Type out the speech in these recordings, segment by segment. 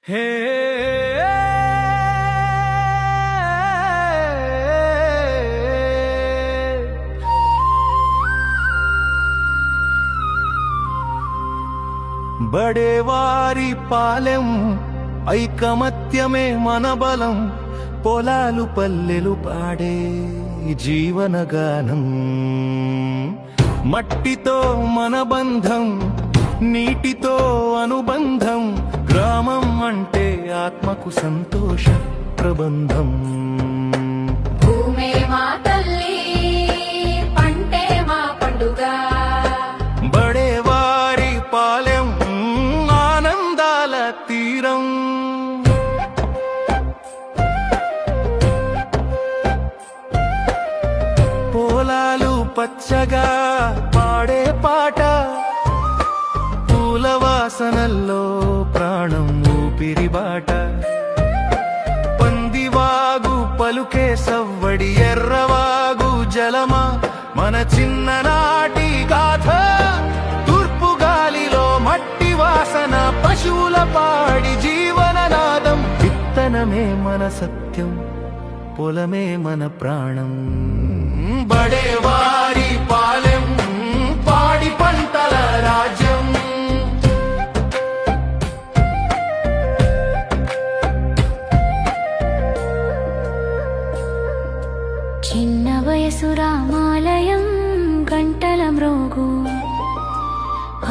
హే బడేవారి పాలెం ఐకమత్యమే మన బలం పొలాలు పల్లెలు పాడే జీవనగానం మట్టితో మన బంధం నీటితో అనుబంధం గ్రామం అంటే ఆత్మకు సంతోష ప్రబంధం భూమే మా తల్లి పంటే మా పండుగ బడేవారి పాలెం ఆనందాల తీరం పొలాలు పచ్చగా పాడే పాట పూల వాసనల్లో ప్రాణం ఊపిరి బాట పందివాగు పలుకే సవ్వడి ఎర్రవాగు జలమా మన చిన్ననాటి గాథ తూర్పు గాలిలో మట్టి వాసన పశువుల పాడి జీవననాదం విత్తనమే మన సత్యం పొలమే మన ప్రాణం బడేవారి పాలెం పాడి పంటల రాజ్యం చిన్న వయసు రామాలయం గంటల మ్రోగు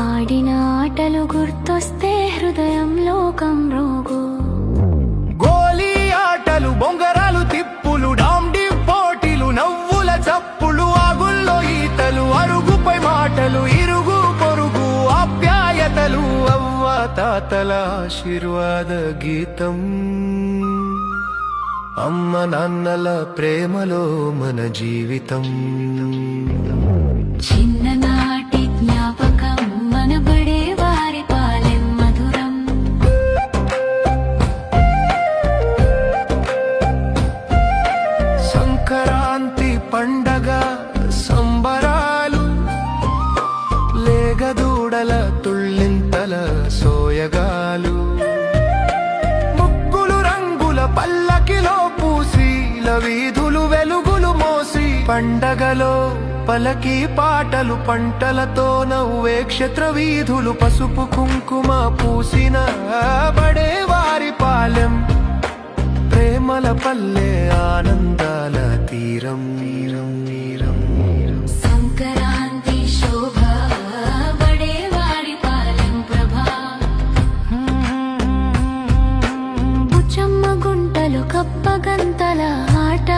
ఆడిన ఆటలు గుర్తొస్తే హృదయం లోకం రోగు గోలీ ఆటలు బొంగరాలు తిప్పులు డాండి పోటీలు నవ్వుల చప్పులు ఆగుల్లో ఈతలు అరుగుపై మాటలు ఇరుగు పొరుగు ఆప్యాయతలు అవ్వ తాతల ఆశీర్వాద గీతం అమ్మ నాన్నల ప్రేమలో మన జీవితం చిన్ననాటి జ్ఞాపకం మన బడేవారి పాలెం మధురం సంక్రాంతి పండగ సంబరాలు లేగదూడల తుళ్ళింతల సోయగాలు ముగ్గులు రంగుల పల్లకిలో పూసీల వీధులు వెలుగులు మోసి పండగలో పలకి పాటలు పంటలతో నవ్వే క్షేత్ర వీధులు పసుపు కుంకుమ పూసిన బడేవారి పాలెం ప్రేమల పల్లె ఆనందాల తీరం సంక్రాంతి శోభ బడేవారి పాలెం ప్రభా బుచ్చమ్మ గుంటలు కప్పగంతల ఆట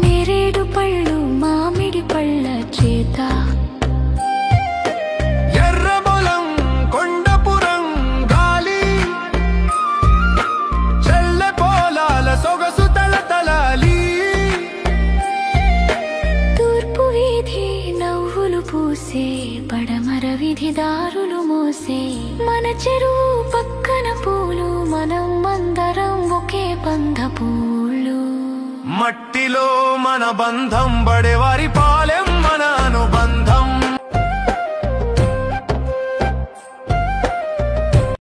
నేరేడు పళ్ళు మామిడి పళ్ళ చేత ఎర్రబొలం కొండపురం గాలి చెల్లె పోలాల సొగసు తలతలాలి తూర్పు వీధి నవ్వులు పూసే పడమర వీధి దారులు మోసే మన చెరువు పక్కన పూలు మనం అందరం ఒకే బంధ పూలు మట్టిలో మన బంధం బడేవారి